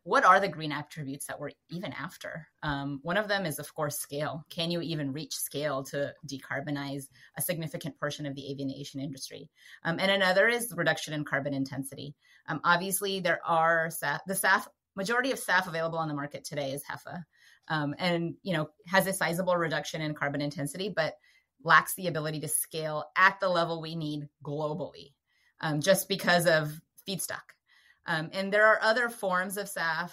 what are the green attributes that we're even after? One of them is, of course, scale. Can you even reach scale to decarbonize a significant portion of the aviation industry? And another is reduction in carbon intensity. Obviously, there are the SAF, majority of SAF available on the market today is HEFA, and has a sizable reduction in carbon intensity, but lacks the ability to scale at the level we need globally, just because of feedstock. And there are other forms of SAF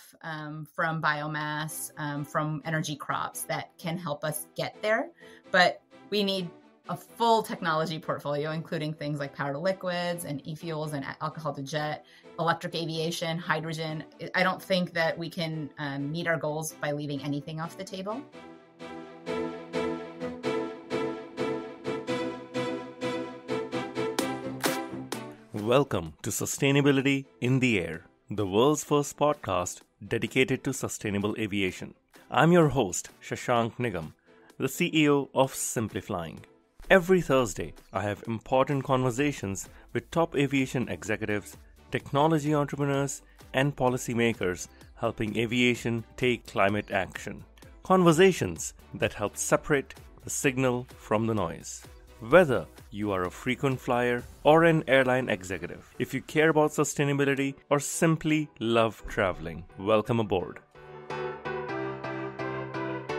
from biomass, from energy crops that can help us get there. But we need a full technology portfolio, including things like power to liquids and e-fuels and alcohol to jet, electric aviation, hydrogen. I don't think that we can meet our goals by leaving anything off the table. Welcome to Sustainability in the Air, the world's first podcast dedicated to sustainable aviation. I'm your host, Shashank Nigam, the CEO of Simplifying. Every Thursday, I have important conversations with top aviation executives, technology entrepreneurs, and policymakers helping aviation take climate action. Conversations that help separate the signal from the noise. Whether you are a frequent flyer or an airline executive, if you care about sustainability or simply love traveling, welcome aboard.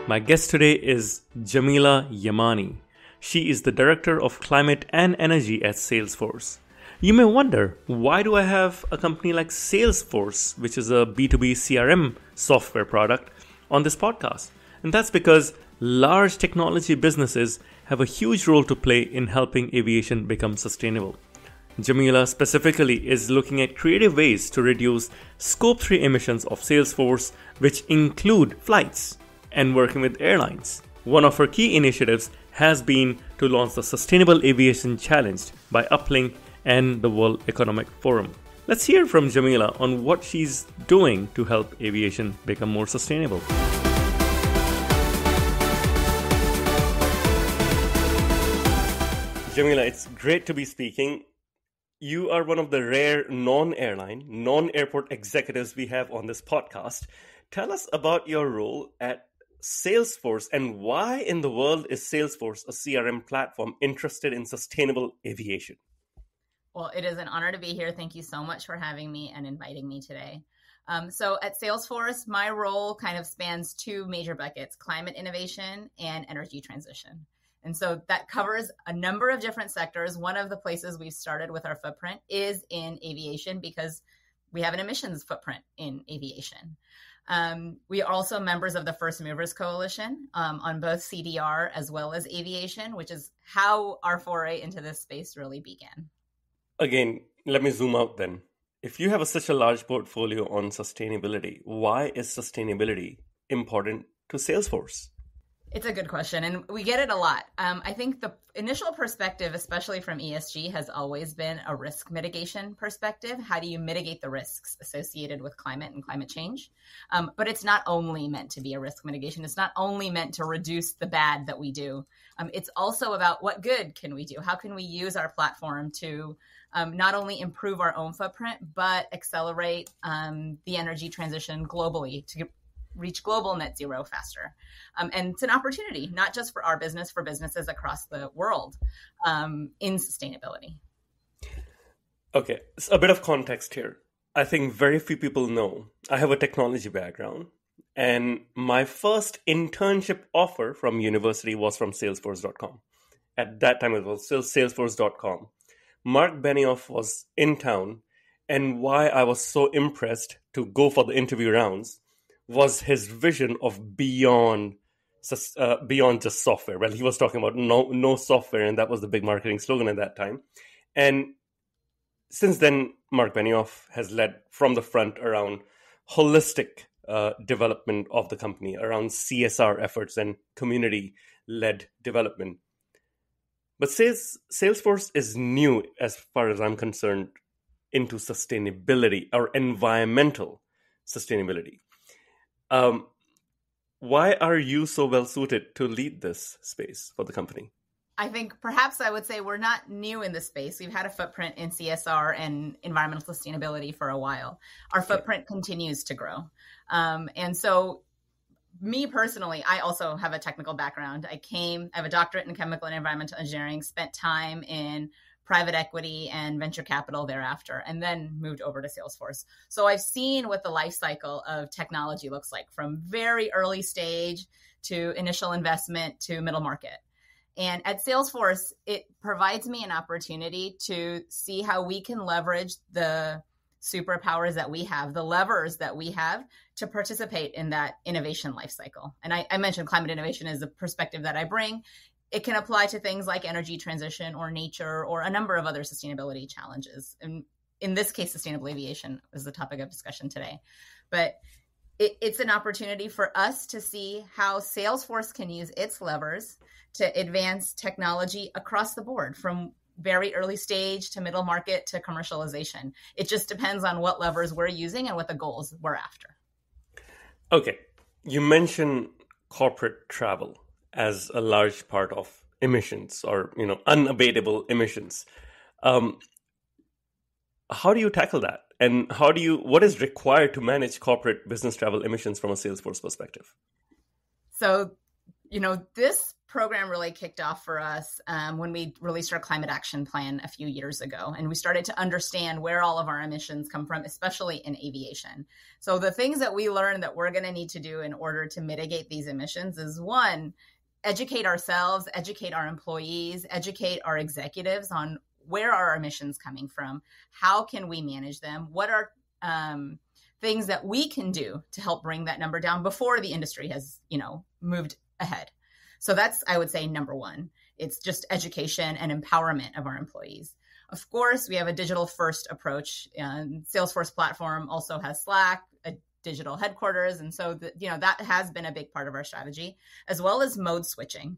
My guest today is Jamila Yamani. She is the Director of Climate and Energy at Salesforce. You may wonder, why do I have a company like Salesforce, which is a B2B CRM software product, on this podcast? And that's because large technology businesses have a huge role to play in helping aviation become sustainable. Jamila specifically is looking at creative ways to reduce Scope 3 emissions of Salesforce, which include flights and working with airlines. One of her key initiatives has been to launch the Sustainable Aviation Challenge by Uplink and the World Economic Forum. Let's hear from Jamila on what she's doing to help aviation become more sustainable. Jamila, it's great to be speaking. You are one of the rare non-airline, non-airport executives we have on this podcast. Tell us about your role at Salesforce and why in the world is Salesforce, a CRM platform, interested in sustainable aviation? Well, it is an honor to be here. Thank you so much for having me and inviting me today. So at Salesforce, my role kind of spans two major buckets: climate innovation and energy transition. And so that covers a number of different sectors. One of the places we've started with our footprint is in aviation because we have an emissions footprint in aviation. We are also members of the First Movers Coalition on both CDR as well as aviation, which is how our foray into this space really began. Again, let me zoom out then. If you have such a large portfolio on sustainability, why is sustainability important to Salesforce? It's a good question, and we get it a lot. I think the initial perspective, especially from ESG, has always been a risk mitigation perspective. How do you mitigate the risks associated with climate and climate change? But it's not only meant to be a risk mitigation. It's not only meant to reduce the bad that we do. It's also about what good can we do? How can we use our platform to not only improve our own footprint, but accelerate the energy transition globally to reach global net zero faster. And it's an opportunity, not just for our business, for businesses across the world in sustainability. Okay, so a bit of context here. I think very few people know I have a technology background, and my first internship offer from university was from Salesforce.com. At that time, it was still Salesforce.com. Mark Benioff was in town, and why I was so impressed to go for the interview rounds was his vision of beyond just software. Well, he was talking about no software, and that was the big marketing slogan at that time. And since then, Mark Benioff has led from the front around holistic development of the company, around CSR efforts and community-led development. But Salesforce is new, as far as I'm concerned, into sustainability or environmental sustainability. Why are you so well suited to lead this space for the company? I think perhaps I would say we're not new in this space. We've had a footprint in CSR and environmental sustainability for a while. Our footprint continues to grow. And so me personally, I also have a technical background. I have a doctorate in chemical and environmental engineering, spent time in private equity and venture capital thereafter, and then moved over to Salesforce. So I've seen what the life cycle of technology looks like from very early stage to initial investment to middle market. And at Salesforce, it provides me an opportunity to see how we can leverage the superpowers that we have, the levers that we have to participate in that innovation lifecycle. And I mentioned climate innovation as a perspective that I bring. It can apply to things like energy transition or nature or a number of other sustainability challenges. And in this case, sustainable aviation is the topic of discussion today. But it's an opportunity for us to see how Salesforce can use its levers to advance technology across the board, from very early stage to middle market to commercialization. It just depends on what levers we're using and what the goals we're after. Okay. You mentioned corporate travel as a large part of emissions, or, unabatable emissions. How do you tackle that? And what is required to manage corporate business travel emissions from a Salesforce perspective? So, this program really kicked off for us when we released our climate action plan a few years ago. And we started to understand where all of our emissions come from, especially in aviation. So the things that we learned that we're going to need to do in order to mitigate these emissions is, one, educate ourselves, educate our employees, educate our executives on where are our emissions coming from, how can we manage them, what are things that we can do to help bring that number down before the industry has, moved ahead. So that's, I would say, number one. It's just education and empowerment of our employees. Of course, we have a digital first approach. Salesforce platform also has Slack, a digital headquarters. And so, that has been a big part of our strategy, as well as mode switching.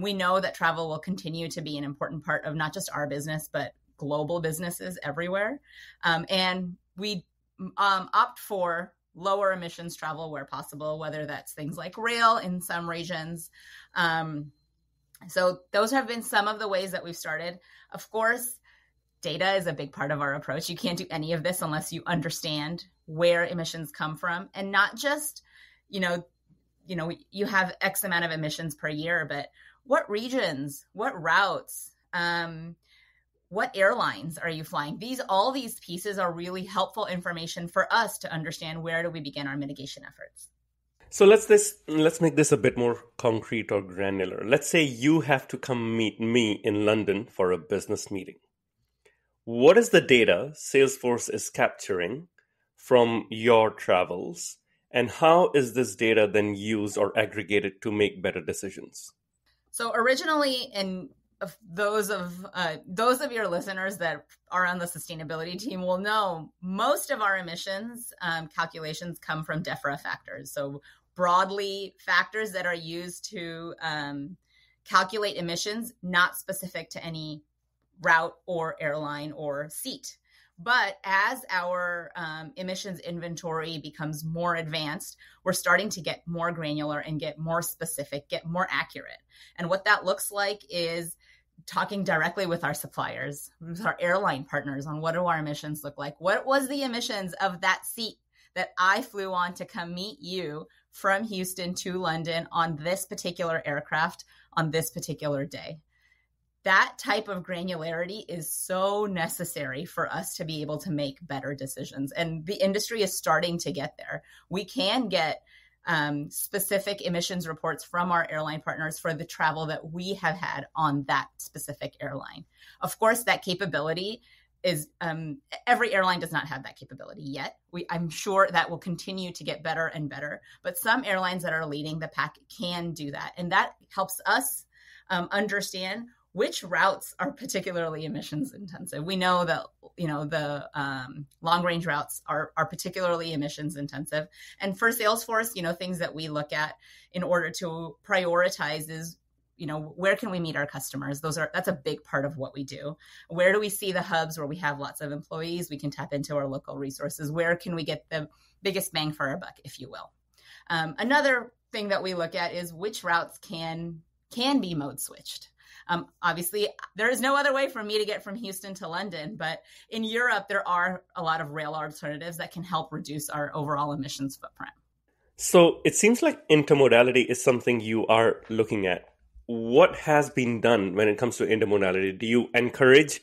We know that travel will continue to be an important part of not just our business, but global businesses everywhere. And we opt for lower emissions travel where possible, whether that's things like rail in some regions. So those have been some of the ways that we've started. Of course, data is a big part of our approach. You can't do any of this unless you understand where emissions come from, and not just, you have X amount of emissions per year, but what regions, what routes, what airlines are you flying? All these pieces are really helpful information for us to understand where do we begin our mitigation efforts. So let's make this a bit more concrete or granular. Let's say you have to come meet me in London for a business meeting. What is the data Salesforce is capturing from your travels, and how is this data then used or aggregated to make better decisions? So originally, and those of your listeners that are on the sustainability team will know, most of our emissions calculations come from DEFRA factors. So broadly, factors that are used to calculate emissions, not specific to any route or airline or seat. But as our emissions inventory becomes more advanced, we're starting to get more granular and get more specific, get more accurate. And what that looks like is talking directly with our suppliers, with our airline partners, on what do our emissions look like? What was the emissions of that seat that I flew on to come meet you from Houston to London on this particular aircraft on this particular day? That type of granularity is so necessary for us to be able to make better decisions. And the industry is starting to get there. We can get specific emissions reports from our airline partners for the travel that we have had on that specific airline. Of course, that capability is, every airline does not have that capability yet. I'm sure that will continue to get better and better, but some airlines that are leading the pack can do that. And that helps us understand which routes are particularly emissions intensive. We know that, the long range routes are particularly emissions intensive. And for Salesforce, things that we look at in order to prioritize is, where can we meet our customers? That's a big part of what we do. Where do we see the hubs where we have lots of employees? We can tap into our local resources. Where can we get the biggest bang for our buck, if you will? Another thing that we look at is which routes can be mode switched. Obviously, there is no other way for me to get from Houston to London, but in Europe, there are a lot of rail alternatives that can help reduce our overall emissions footprint. So it seems like intermodality is something you are looking at. What has been done when it comes to intermodality? Do you encourage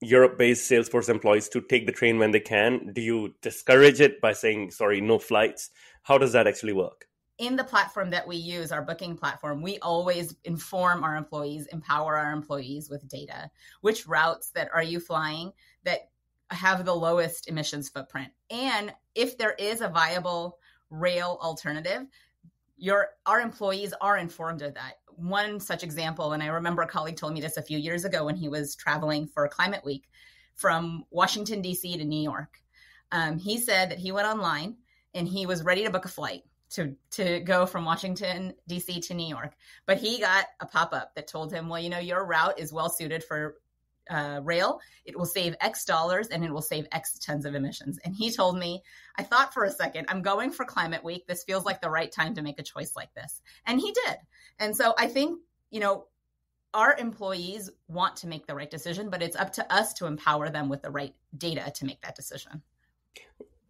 Europe-based Salesforce employees to take the train when they can? Do you discourage it by saying, sorry, no flights? How does that actually work? In the platform that we use, our booking platform, we always inform our employees, empower our employees with data. Which routes that are you flying that have the lowest emissions footprint? And if there is a viable rail alternative, our employees are informed of that. One such example, and I remember a colleague told me this a few years ago when he was traveling for Climate Week from Washington, D.C. to New York. He said that he went online and he was ready to book a flight to go from Washington, D.C. to New York. But he got a pop-up that told him, well, your route is well suited for rail. It will save X dollars and it will save X tons of emissions. And he told me, I thought for a second, I'm going for Climate Week. This feels like the right time to make a choice like this. And he did. And so I think, our employees want to make the right decision, but it's up to us to empower them with the right data to make that decision.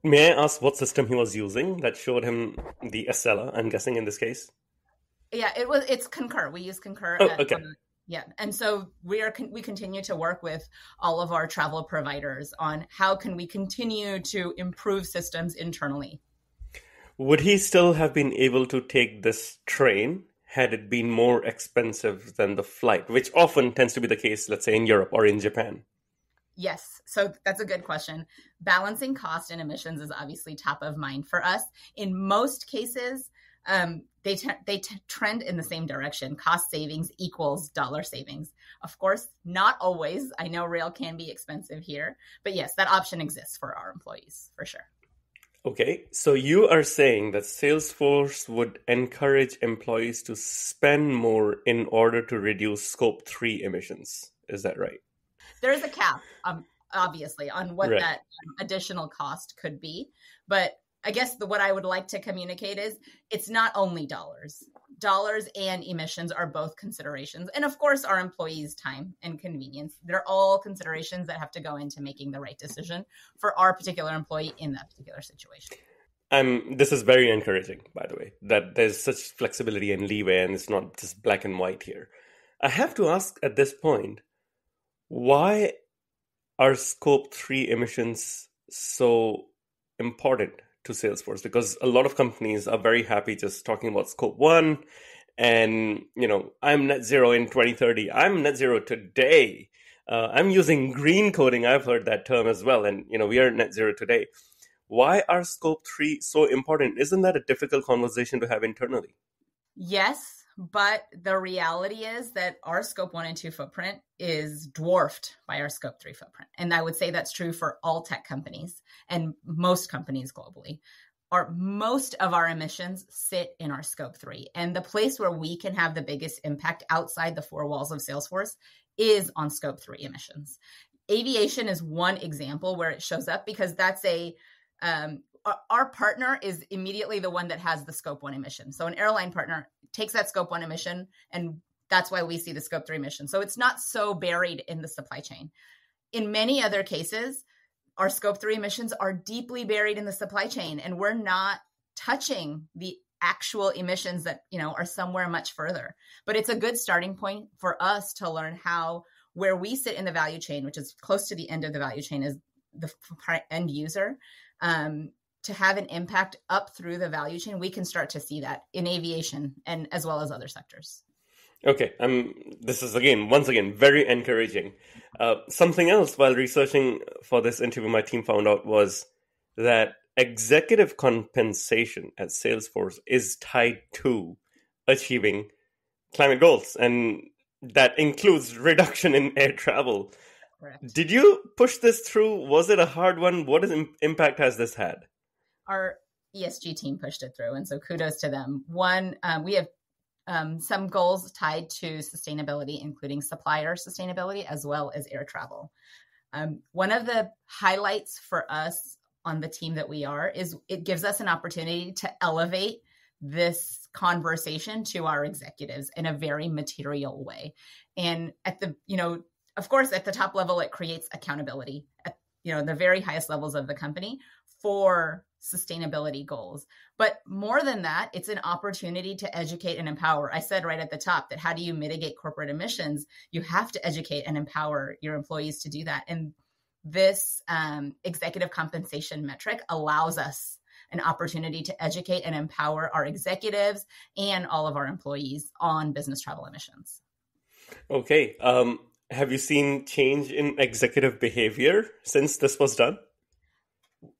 May I ask what system he was using that showed him the Acela, I'm guessing in this case? Yeah, it's Concur. We use Concur. Oh, okay. Yeah. And so we continue to work with all of our travel providers on how can we continue to improve systems internally. Would he still have been able to take this train had it been more expensive than the flight, which often tends to be the case, let's say in Europe or in Japan? Yes. So that's a good question. Balancing cost and emissions is obviously top of mind for us. In most cases, they trend in the same direction. Cost savings equals dollar savings. Of course, not always. I know rail can be expensive here, but yes, that option exists for our employees for sure. Okay, so you are saying that Salesforce would encourage employees to spend more in order to reduce Scope 3 emissions. Is that right? There is a cap, obviously, on what Right. that additional cost could be. But I guess what I would like to communicate is it's not only dollars. Dollars and emissions are both considerations. And of course, our employees' time and convenience. They're all considerations that have to go into making the right decision for our particular employee in that particular situation. This is very encouraging, by the way, that there's such flexibility and leeway and it's not just black and white here. I have to ask at this point, why are Scope 3 emissions so important to Salesforce? Because a lot of companies are very happy just talking about Scope 1 and, I'm net zero in 2030. I'm net zero today. I'm using green coding. I've heard that term as well. And, we are net zero today. Why are Scope 3 so important? Isn't that a difficult conversation to have internally? Yes, but the reality is that our Scope 1 and 2 footprint is dwarfed by our Scope 3 footprint. And I would say that's true for all tech companies and most companies globally. Most of our emissions sit in our Scope 3. And the place where we can have the biggest impact outside the four walls of Salesforce is on Scope 3 emissions. Aviation is one example where it shows up because that's our partner is immediately the one that has the Scope 1 emission. So an airline partner takes that Scope 1 emission, and that's why we see the Scope 3 emission. So it's not so buried in the supply chain. In many other cases, our Scope 3 emissions are deeply buried in the supply chain, and we're not touching the actual emissions that, are somewhere much further. But it's a good starting point for us to learn where we sit in the value chain, which is close to the end of the value chain, is the end user, to have an impact up through the value chain. We can start to see that in aviation and as well as other sectors. Okay, this is once again, very encouraging. Something else while researching for this interview, my team found out was that executive compensation at Salesforce is tied to achieving climate goals, and that includes reduction in air travel. Correct. Did you push this through? Was it a hard one? What impact has this had? Our ESG team pushed it through, and so kudos to them. One, we have some goals tied to sustainability, including supplier sustainability, as well as air travel. One of the highlights for us on the team that we are is it gives us an opportunity to elevate this conversation to our executives in a very material way. And at the, of course, at the top level, it creates accountability at, the very highest levels of the company for sustainability goals. But more than that, it's an opportunity to educate and empower. I said right at the top that how do you mitigate corporate emissions? You have to educate and empower your employees to do that. And this executive compensation metric allows us an opportunity to educate and empower our executives and all of our employees on business travel emissions. Okay. Have you seen change in executive behavior since this was done?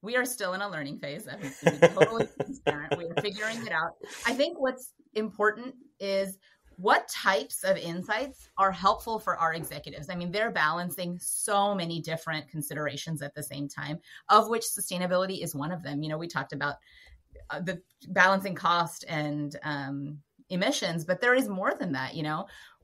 We are still in a learning phase. I'm being totally transparent. We are figuring it out. I think what's important is what types of insights are helpful for our executives. I mean, they're balancing so many different considerations at the same time, of which sustainability is one of them. We talked about the balancing cost and emissions, but there is more than that,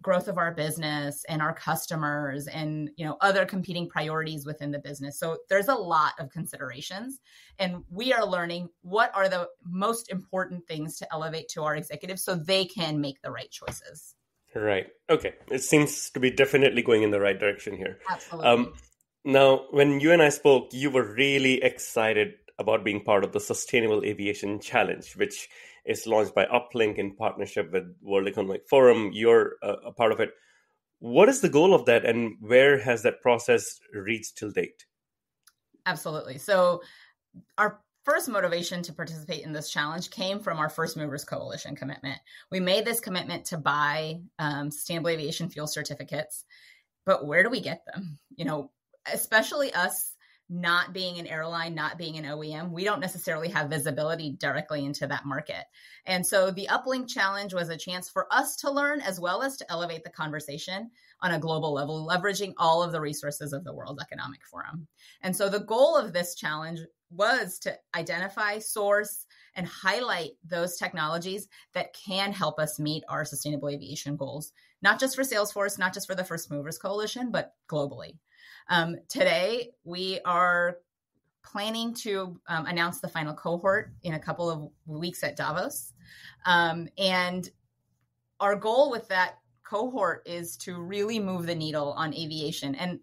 growth of our business and our customers and, other competing priorities within the business. So there's a lot of considerations, and we are learning what are the most important things to elevate to our executives so they can make the right choices. Right. Okay. It seems to be definitely going in the right direction here. Absolutely. Now, when you and I spoke, you were really excited about being part of the Sustainable Aviation Challenge, which is launched by Uplink in partnership with World Economic Forum. You're a part of it. What is the goal of that, and where has that process reached till date? Absolutely. So our first motivation to participate in this challenge came from our First Movers Coalition commitment. We made this commitment to buy sustainable aviation fuel certificates, but where do we get them? Especially us not being an airline, not being an OEM, we don't necessarily have visibility directly into that market. And so the Uplink Challenge was a chance for us to learn as well as to elevate the conversation on a global level, leveraging all of the resources of the World Economic Forum. And so the goal of this challenge was to identify, source, and highlight those technologies that can help us meet our sustainable aviation goals, not just for Salesforce, not just for the First Movers Coalition, but globally. Today, we are planning to announce the final cohort in a couple of weeks at Davos. And our goal with that cohort is to really move the needle on aviation. And,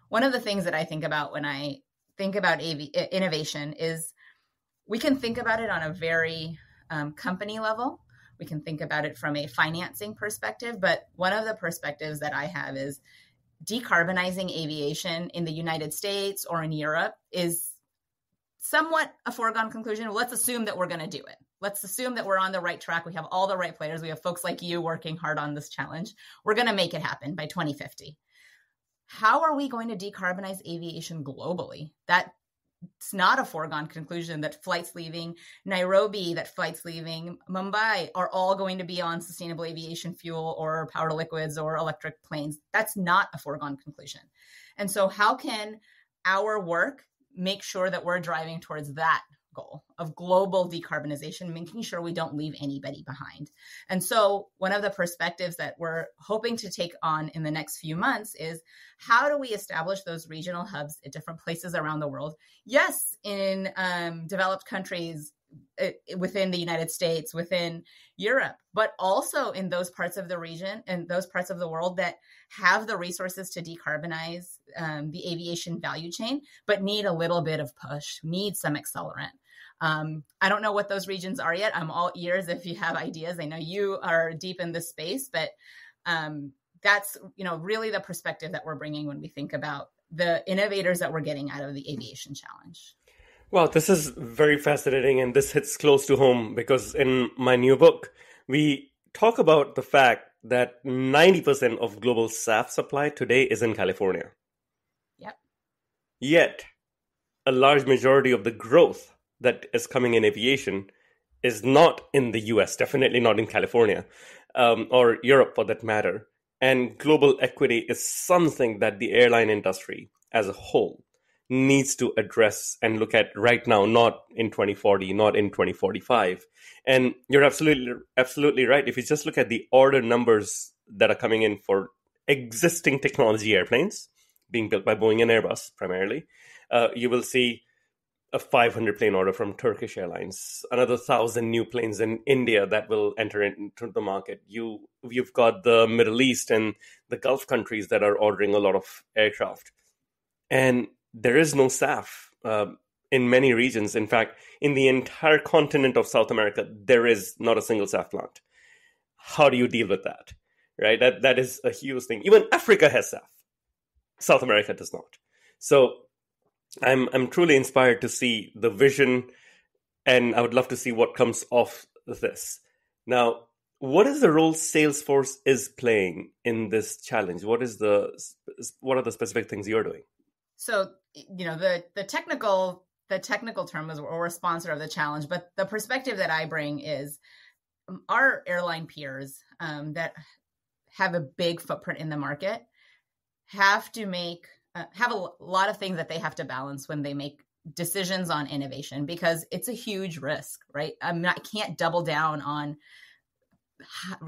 one of the things that I think about when I think about innovation is we can think about it on a very company level. We can think about it from a financing perspective. But one of the perspectives that I have is decarbonizing aviation in the United States or in Europe is somewhat a foregone conclusion. Let's assume that we're going to do it. Let's assume that we're on the right track. We have all the right players. We have folks like you working hard on this challenge. We're going to make it happen by 2050. How are we going to decarbonize aviation globally? That's not a foregone conclusion that flights leaving Nairobi, that flights leaving Mumbai are all going to be on sustainable aviation fuel or power to liquids or electric planes. That's not a foregone conclusion. And so how can our work make sure that we're driving towards that goal of global decarbonization, making sure we don't leave anybody behind? And so one of the perspectives that we're hoping to take on in the next few months is how do we establish those regional hubs at different places around the world? Yes, in developed countries within the United States, within Europe, but also in those parts of the region and those parts of the world that have the resources to decarbonize the aviation value chain, but need a little bit of push, need some accelerant. I don't know what those regions are yet. I'm all ears if you have ideas. I know you are deep in this space, but that's really the perspective that we're bringing when we think about the innovators that we're getting out of the aviation challenge. Wow, this is very fascinating, and this hits close to home because in my new book, we talk about the fact that 90% of global SAF supply today is in California. Yep. Yet, a large majority of the growth that is coming in aviation is not in the US, definitely not in California, or Europe for that matter. And global equity is something that the airline industry as a whole needs to address and look at right now, not in 2040, not in 2045. And you're absolutely right. If you just look at the order numbers that are coming in for existing technology airplanes being built by Boeing and Airbus primarily, you will see a 500 plane order from Turkish Airlines, another 1,000 new planes in India that will enter into the market. You've got the Middle East and the Gulf countries that are ordering a lot of aircraft. And there is no SAF in many regions. In fact, in the entire continent of South America, there is not a single SAF plant. How do you deal with that? Right? That is a huge thing. Even Africa has SAF. South America does not. So I'm truly inspired to see the vision, and I would love to see what comes off this. Now, what is the role Salesforce is playing in this challenge? What are the specific things you're doing? So, the technical term is we're a sponsor of the challenge, but the perspective that I bring is our airline peers that have a big footprint in the market have to have a lot of things that they have to balance when they make decisions on innovation, because it's a huge risk, right? I can't double down on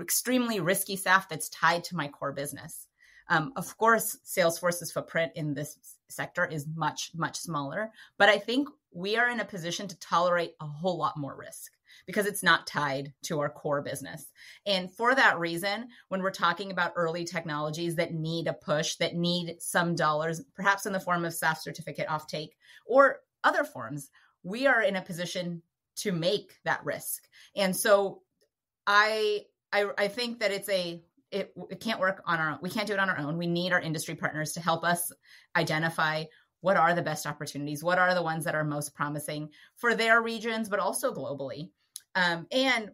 extremely risky SAF that's tied to my core business. Of course, Salesforce's footprint in this sector is much, much smaller, but I think we are in a position to tolerate a whole lot more risk because it's not tied to our core business. And for that reason, when we're talking about early technologies that need a push, that need some dollars, perhaps in the form of SAF certificate offtake or other forms, we are in a position to make that risk. And so I think that it can't work on our own. We can't do it on our own. We need our industry partners to help us identify what are the best opportunities, what are the ones that are most promising for their regions, but also globally. And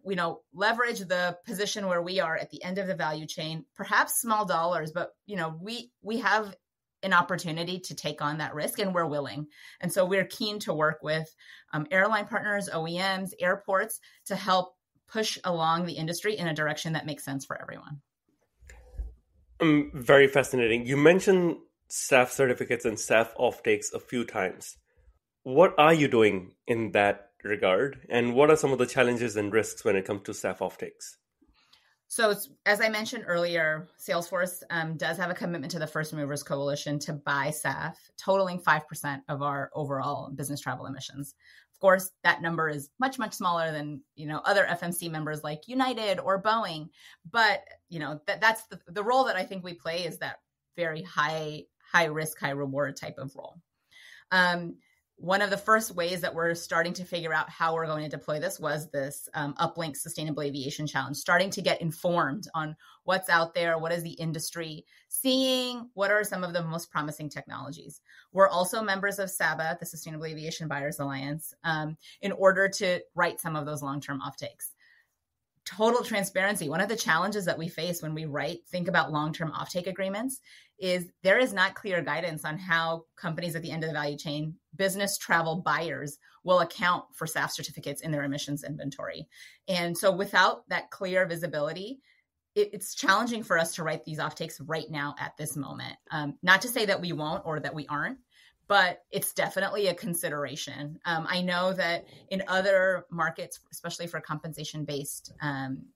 leverage the position where we are at the end of the value chain, perhaps small dollars, but we have an opportunity to take on that risk, and we're willing. And so we're keen to work with airline partners, OEMs, airports to help push along the industry in a direction that makes sense for everyone. Very fascinating. You mentioned SAF certificates and SAF offtakes a few times. What are you doing in that regard? And what are some of the challenges and risks when it comes to SAF offtakes? So as I mentioned earlier, Salesforce does have a commitment to the First Movers Coalition to buy SAF, totaling 5% of our overall business travel emissions. Of course, that number is much, much smaller than, other FMC members like United or Boeing. But, that's the role that I think we play is that very high risk, high reward type of role. One of the first ways that we're starting to figure out how we're going to deploy this was this Uplink Sustainable Aviation Challenge, starting to get informed on what's out there, what is the industry, seeing what are some of the most promising technologies. We're also members of SABA, the Sustainable Aviation Buyers Alliance, in order to write some of those long-term offtakes. Total transparency. One of the challenges that we face when we think about long-term offtake agreements is there is not clear guidance on how companies at the end of the value chain, business travel buyers, will account for SAF certificates in their emissions inventory. And so without that clear visibility, it's challenging for us to write these offtakes right now at this moment. Not to say that we won't or that we aren't, but it's definitely a consideration. I know that in other markets, especially for compensation-based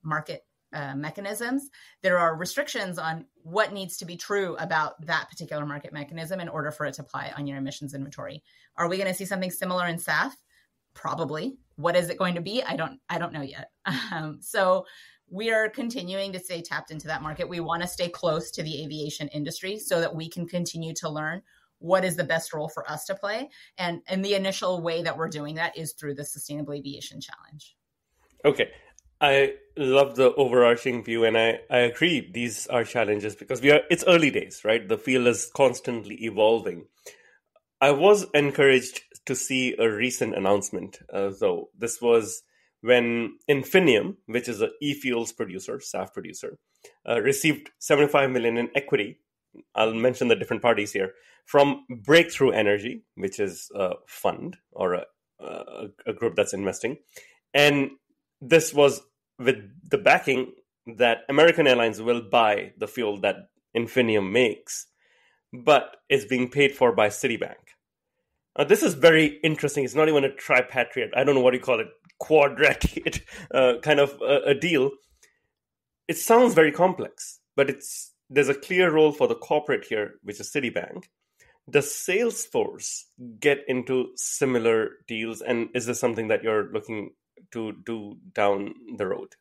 market mechanisms, there are restrictions on what needs to be true about that particular market mechanism in order for it to apply on your emissions inventory. Are we going to see something similar in SAF? Probably. What is it going to be? I don't know yet. So we are continuing to stay tapped into that market. We want to stay close to the aviation industry so that we can continue to learn what is the best role for us to play. And the initial way that we're doing that is through the Sustainable Aviation Challenge. Okay. I love the overarching view, and I agree these are challenges because it's early days, right? The field is constantly evolving. I was encouraged to see a recent announcement, though. This was when Infinium, which is an e-fuels producer, SAF producer, received $75 million in equity. I'll mention the different parties here, from Breakthrough Energy, which is a fund or a group that's investing. And this was with the backing that American Airlines will buy the fuel that Infinium makes, but it's being paid for by Citibank. This is very interesting. It's not even a tripatriate, I don't know what you call it, quadratic kind of a deal. It sounds very complex, but there's a clear role for the corporate here, which is Citibank. Does Salesforce get into similar deals? And is this something that you're looking to do down the road?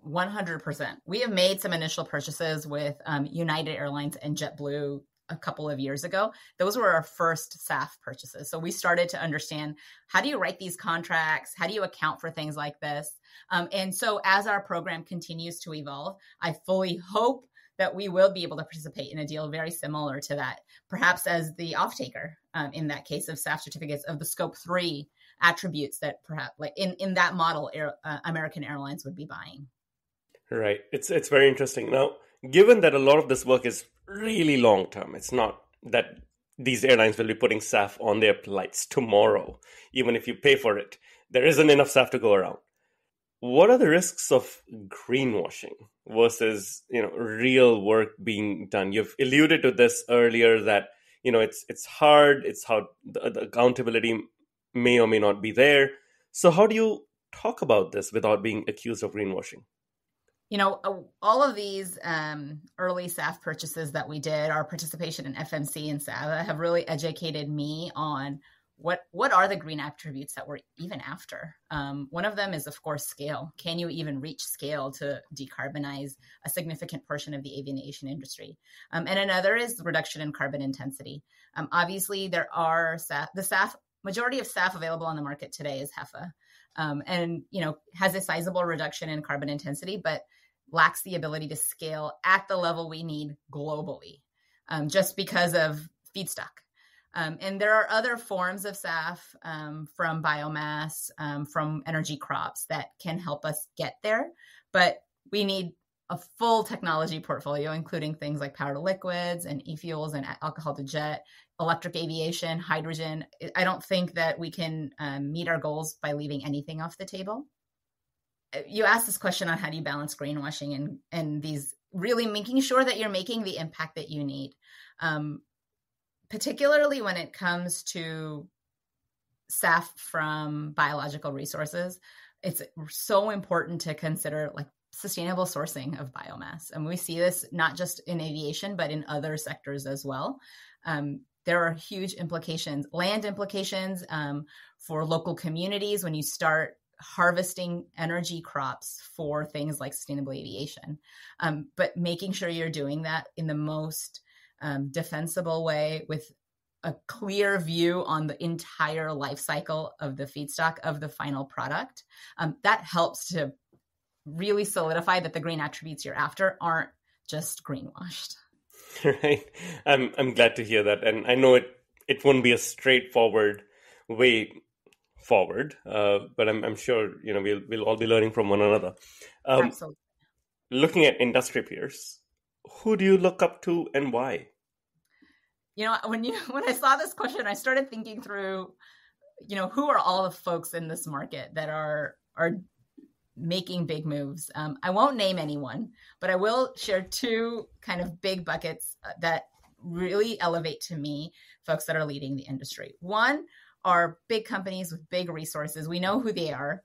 100%. We have made some initial purchases with United Airlines and JetBlue a couple of years ago. Those were our first SAF purchases. So we started to understand, how do you write these contracts? How do you account for things like this? And so as our program continues to evolve, I fully hope that we will be able to participate in a deal very similar to that, perhaps as the off-taker in that case of SAF certificates of the scope 3 attributes that perhaps like in that model, American Airlines would be buying. Right. It's very interesting. Now, given that a lot of this work is really long term, it's not that these airlines will be putting SAF on their flights tomorrow, even if you pay for it. There isn't enough SAF to go around. What are the risks of greenwashing versus, real work being done? You've alluded to this earlier that, it's hard. It's how the accountability may or may not be there. So how do you talk about this without being accused of greenwashing? All of these early SAF purchases that we did, our participation in FMC and SAVA, have really educated me on what are the green attributes that we're even after. One of them is, of course, scale. Can you even reach scale to decarbonize a significant portion of the aviation industry? And another is reduction in carbon intensity. Obviously, there are majority of SAF available on the market today is HEFA, and has a sizable reduction in carbon intensity, but lacks the ability to scale at the level we need globally, just because of feedstock. And there are other forms of SAF from biomass, from energy crops that can help us get there. But we need a full technology portfolio, including things like power to liquids and e-fuels and alcohol to jet, electric aviation, hydrogen. I don't think that we can meet our goals by leaving anything off the table. You asked this question on how do you balance greenwashing and these really making sure that you're making the impact that you need. Particularly when it comes to SAF from biological resources, it's so important to consider like sustainable sourcing of biomass. And we see this not just in aviation, but in other sectors as well. There are huge implications, land implications for local communities when you start harvesting energy crops for things like sustainable aviation. But making sure you're doing that in the most defensible way with a clear view on the entire life cycle of the feedstock of the final product. That helps to really solidify that the green attributes you're after aren't just greenwashed. Right. I'm glad to hear that. And I know it won't be a straightforward way forward, but I'm sure, we'll all be learning from one another. Absolutely. Looking at industry peers, who do you look up to and why? When I saw this question, I started thinking through, who are all the folks in this market that are making big moves. I won't name anyone, but I will share two kind of big buckets that really elevate to me folks that are leading the industry. One are big companies with big resources. We know who they are.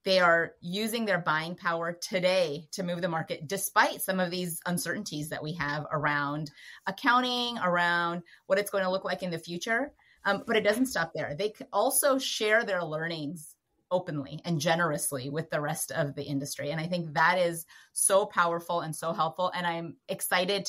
They are using their buying power today to move the market, despite some of these uncertainties that we have around accounting, around what it's going to look like in the future. But it doesn't stop there. They also share their learnings openly and generously with the rest of the industry. And I think that is so powerful and so helpful. And I'm excited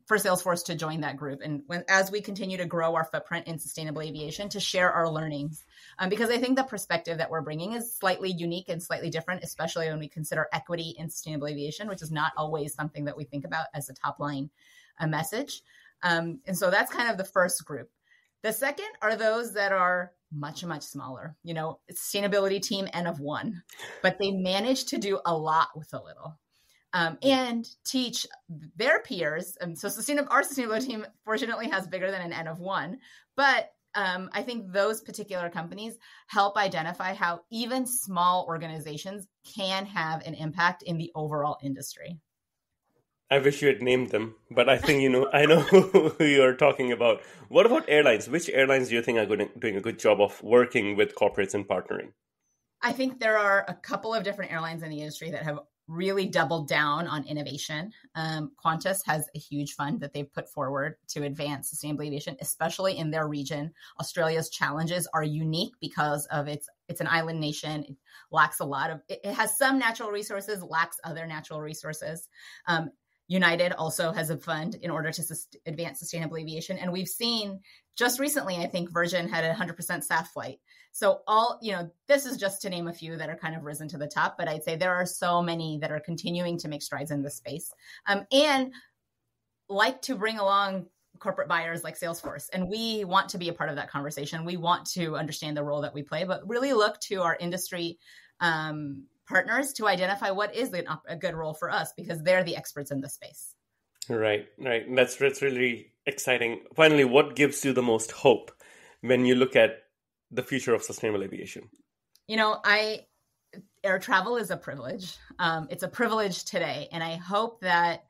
for Salesforce to join that group. And as we continue to grow our footprint in sustainable aviation, to share our learnings, because I think the perspective that we're bringing is slightly unique and slightly different, especially when we consider equity in sustainable aviation, which is not always something that we think about as a top line message. And so that's kind of the first group. The second are those that are much, much smaller, sustainability team N of one, but they manage to do a lot with a little. And teach their peers. So our sustainability team fortunately has bigger than an N of one, but I think those particular companies help identify how even small organizations can have an impact in the overall industry. I wish you had named them, but I think, I know who you're talking about. What about airlines? Which airlines do you think are doing a good job of working with corporates and partnering? I think there are a couple of different airlines in the industry that have really doubled down on innovation. Qantas has a huge fund that they've put forward to advance sustainable aviation, especially in their region. Australia's challenges are unique because of it's an island nation. It lacks it has some natural resources, lacks other natural resources. United also has a fund in order to advance sustainable aviation. And we've seen just recently, I think Virgin had a 100% SAF flight. So this is just to name a few that are kind of risen to the top, but I'd say there are so many that are continuing to make strides in this space. And like to bring along corporate buyers like Salesforce. And we want to be a part of that conversation. We want to understand the role that we play, but really look to our industry partners to identify what is a good role for us, because they're the experts in the space. Right. That's really exciting. Finally, what gives you the most hope when you look at the future of sustainable aviation? Air travel is a privilege. It's a privilege today. And I hope that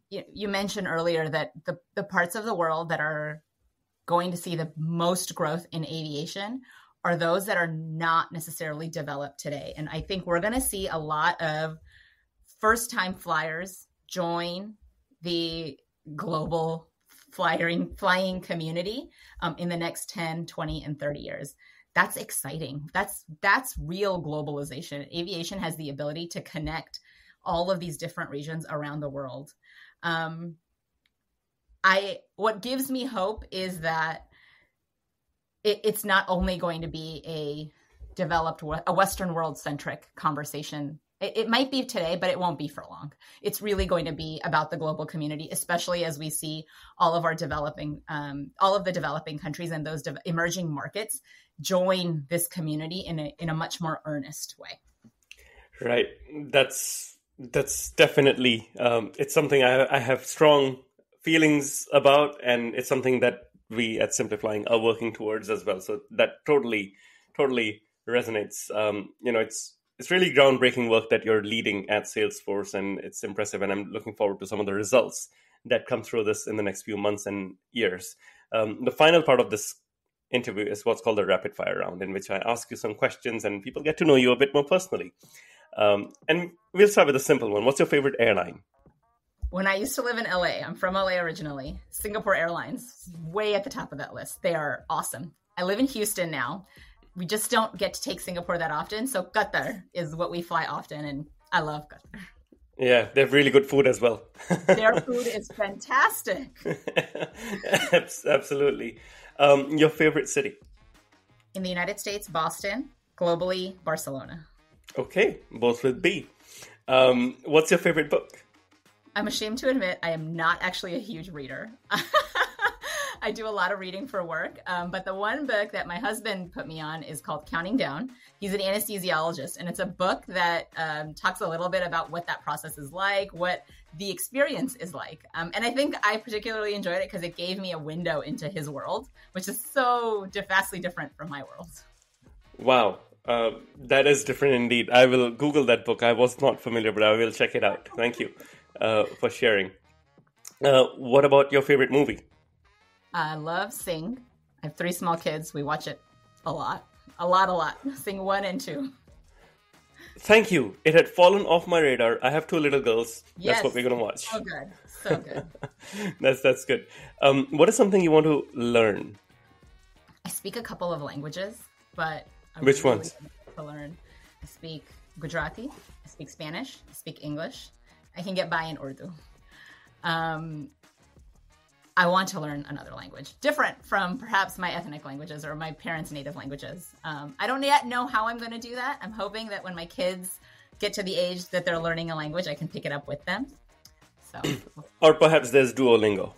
you mentioned earlier that the parts of the world that are going to see the most growth in aviation are those that are not necessarily developed today. And I think we're going to see a lot of first-time flyers join the global flying community in the next 10, 20, and 30 years. That's exciting. That's real globalization. Aviation has the ability to connect all of these different regions around the world. What gives me hope is that it's not only going to be a Western world centric conversation. It might be today, but it won't be for long. It's really going to be about the global community, especially as we see all of the developing countries and those emerging markets join this community in a much more earnest way. Right. That's definitely, it's something I have strong feelings about, and it's something that we at Simplifying are working towards as well. So that totally resonates. It's really groundbreaking work that you're leading at Salesforce, and it's impressive. And I'm looking forward to some of the results that come through this in the next few months and years. The final part of this interview is what's called the rapid fire round, in which I ask you some questions and people get to know you a bit more personally. And we'll start with a simple one. What's your favorite airline? When I used to live in LA, I'm from LA originally, Singapore Airlines, way at the top of that list. They are awesome. I live in Houston now. We just don't get to take Singapore that often. So Qatar is what we fly often, and I love Qatar. Yeah, they have really good food as well. Their food is fantastic. Absolutely. Your favorite city? In the United States, Boston. Globally, Barcelona. Okay, both with B. What's your favorite book? I'm ashamed to admit I am not actually a huge reader. I do a lot of reading for work, but the one book that my husband put me on is called Counting Down. He's an anesthesiologist, and it's a book that talks a little bit about what that process is like, what the experience is like. And I think I particularly enjoyed it because it gave me a window into his world, which is so vastly different from my world. Wow. That is different indeed. I will Google that book. I was not familiar, but I will check it out. Thank you for sharing. What about your favorite movie? I love Sing. I have 3 small kids. We watch it a lot. Sing 1 and 2. Thank you. It had fallen off my radar. I have 2 little girls. Yes. That's what we're going to watch. So good. That's good. What is something you want to learn? I speak a couple of languages, but Which ones? To learn. I speak Gujarati. I speak Spanish. I speak English. I can get by in Urdu. I want to learn another language, different from perhaps my ethnic languages or my parents' native languages. I don't yet know how I'm going to do that. I'm hoping that when my kids get to the age that they're learning a language, I can pick it up with them. So, or perhaps there's Duolingo.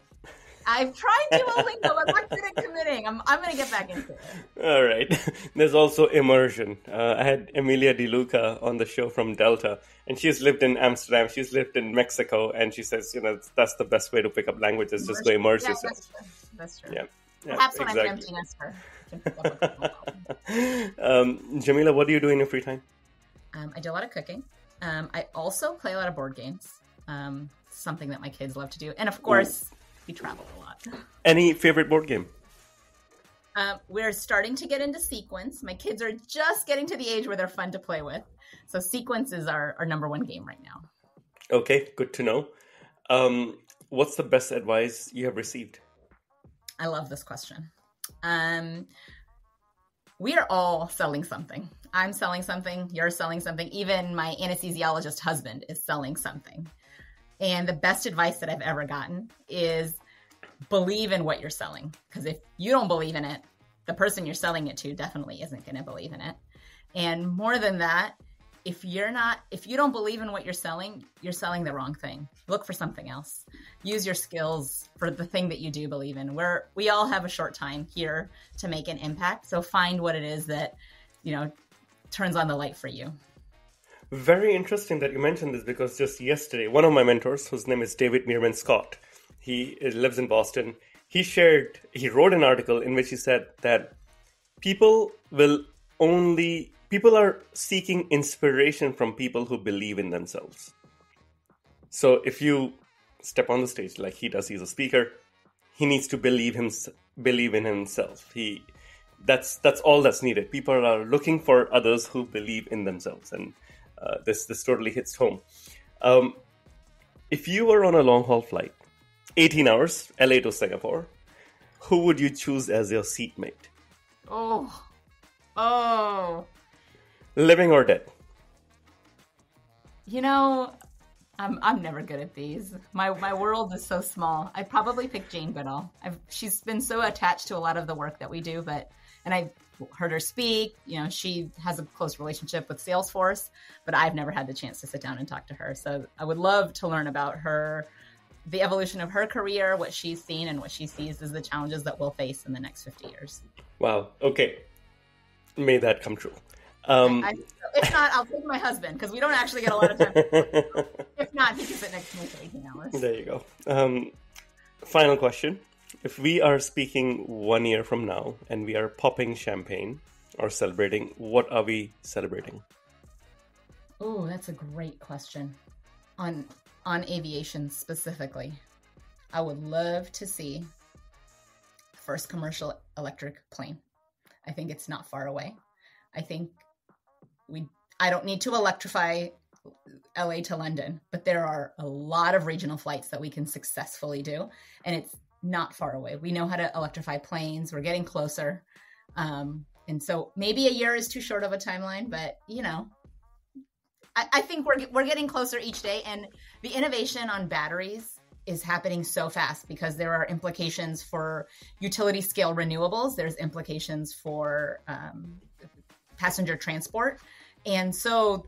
I've tried Duolingo. I'm not good at committing. I'm going to get back into it. All right. There's also immersion. I had Emilia De Luca on the show from Delta, and she's lived in Amsterdam. She's lived in Mexico, and she says, that's the best way to pick up languages, just go immerse yourself. That's true. Yeah. Perhaps exactly. when I'm empty nester, I can pick up Jamila, what do you do in your free time? I do a lot of cooking. I also play a lot of board games. Something that my kids love to do. And of course, we travel a lot. Any favorite board game? We're starting to get into sequence. My kids are just getting to the age where they're fun to play with. So sequence is our number one game right now. Okay, good to know. What's the best advice you have received? I love this question. We are all selling something. I'm selling something. You're selling something. Even my anesthesiologist husband is selling something. And the best advice that I've ever gotten is believe in what you're selling. Because if you don't believe in it, the person you're selling it to definitely isn't going to believe in it. And more than that, if you don't believe in what you're selling the wrong thing. Look for something else. Use your skills for the thing that you do believe in. We all have a short time here to make an impact. So find what it is that, turns on the light for you. Very interesting that you mentioned this, because just yesterday, one of my mentors, whose name is David Meerman Scott, he lives in Boston. He wrote an article in which he said that people are seeking inspiration from people who believe in themselves. So if you step on the stage like he does, he's a speaker, he needs to believe in himself. That's all that's needed. People are looking for others who believe in themselves. And this totally hits home. If you were on a long-haul flight, 18 hours, LA to Singapore, who would you choose as your seatmate? Oh. Living or dead? I'm never good at these. My world is so small. I'd probably pick Jane Goodall. She's been so attached to a lot of the work that we do, and I've heard her speak. She has a close relationship with Salesforce, but I've never had the chance to sit down and talk to her. So I would love to learn about her, the evolution of her career, what she's seen, and what she sees as the challenges that we'll face in the next 50 years. Wow. Okay. May that come true. If not, I'll take my husband, because we don't actually get a lot of time. If not, he can sit next to me for 18 hours. There you go. Final question. If we are speaking 1 year from now and we are popping champagne or celebrating, what are we celebrating? Oh, that's a great question. On aviation specifically, I would love to see the first commercial electric plane. I think it's not far away. I think I don't need to electrify LA to London, but there are a lot of regional flights that we can successfully do, and it's not far away. We know how to electrify planes. We're getting closer. And so maybe a year is too short of a timeline, but I think we're getting closer each day, and the innovation on batteries is happening so fast because there are implications for utility scale renewables. There's implications for passenger transport. And so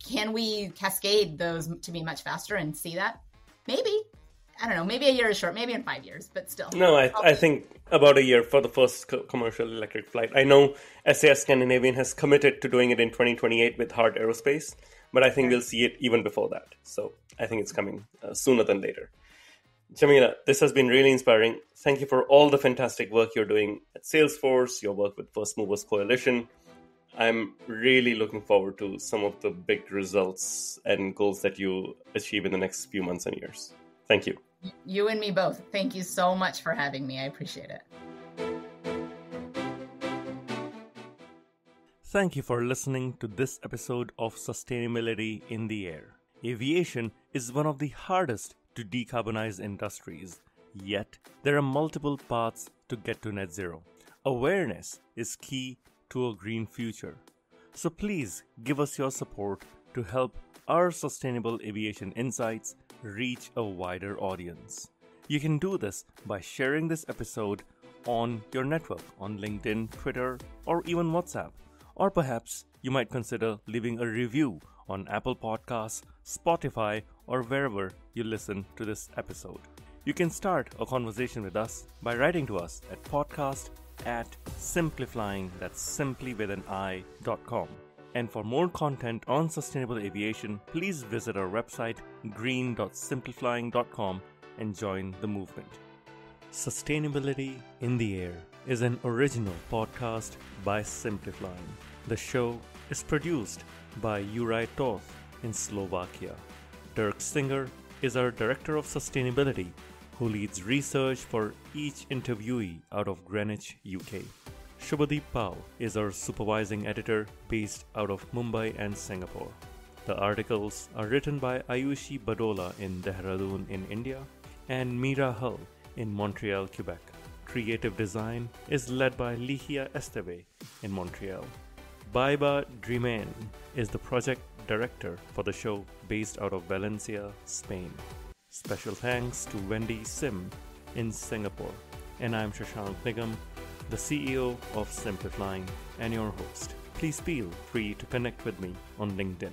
can we cascade those to be much faster and see that? Maybe. I don't know. Maybe a year is short. Maybe in 5 years, but still. No, I think about a year for the first commercial electric flight. I know SAS Scandinavian has committed to doing it in 2028 with Hard Aerospace, but I think we'll see it even before that. So I think it's coming sooner than later. Jamila, this has been really inspiring. Thank you for all the fantastic work you're doing at Salesforce, your work with First Movers Coalition. I'm really looking forward to some of the big results and goals that you achieve in the next few months and years. Thank you. You and me both. Thank you so much for having me. I appreciate it. Thank you for listening to this episode of Sustainability in the Air. Aviation is one of the hardest to decarbonize industries, yet there are multiple paths to get to net zero. Awareness is key to a green future. So please give us your support to help our sustainable aviation insights reach a wider audience. You can do this by sharing this episode on your network, on LinkedIn, Twitter, or even WhatsApp. Or perhaps you might consider leaving a review on Apple Podcasts, Spotify, or wherever you listen to this episode. You can start a conversation with us by writing to us at podcast@simplifying, that's simply with an i.com. And for more content on sustainable aviation, please visit our website green.simplifying.com and join the movement. Sustainability in the Air is an original podcast by Simplifying. The show is produced by Juraj Toth in Slovakia. Dirk Singer is our Director of Sustainability, who leads research for each interviewee out of Greenwich, UK. Shubhadeep Pal is our supervising editor based out of Mumbai and Singapore. The articles are written by Ayushi Badola in Dehradun in India and Meera Hull in Montreal, Quebec. Creative design is led by Lihia Esteve in Montreal. Baiba Drimen is the project director for the show based out of Valencia, Spain. Special thanks to Wendy Sim in Singapore. And I'm Shashank Nigam, the CEO of Simplifying and your host. Please feel free to connect with me on LinkedIn.